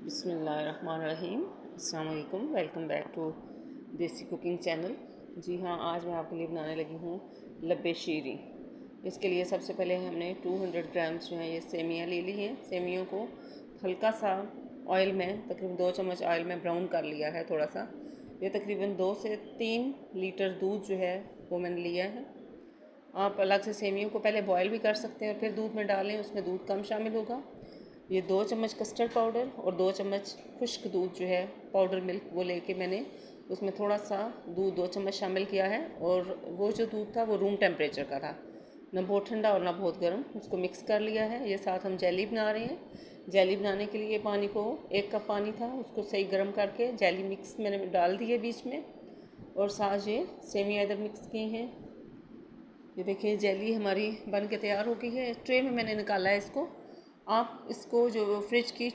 बिस्मिल्लाहिर्रहमानिर्रहीम। अस्सलाम वालेकुम। वेलकम बैक टू देसी कुकिंग चैनल। जी हाँ, आज मैं आपके लिए बनाने लगी हूँ लब्बे शीरी। इसके लिए सबसे पहले हमने 200 ग्राम्स जो है ये सेमियाँ ले ली हैं। सेमियों को हल्का सा ऑयल में, तकरीबन 2 चम्मच ऑयल में ब्राउन कर लिया है थोड़ा सा। ये तकरीबन 2 से 3 लीटर दूध जो है वो मैंने लिया है। आप अलग से सेमियों को पहले बॉयल भी कर सकते हैं और फिर दूध में डालें, उसमें दूध कम शामिल होगा। ये 2 चम्मच कस्टर्ड पाउडर और 2 चम्मच खुश्क दूध जो है पाउडर मिल्क वो लेके मैंने उसमें थोड़ा सा दूध 2 चम्मच शामिल किया है। और वो जो दूध था वो रूम टेम्परेचर का था, ना बहुत ठंडा और ना बहुत गर्म। उसको मिक्स कर लिया है। ये साथ हम जेली बना रहे हैं। जेली बनाने के लिए पानी को 1 कप पानी था, उसको सही गर्म करके जेली मिक्स मैंने डाल दी है बीच में। और साथ ये सेमिया इधर मिक्स की हैं। ये देखिए जेली हमारी बन के तैयार हो गई है। ट्रे में मैंने निकाला है इसको। आप इसको जो फ्रिज की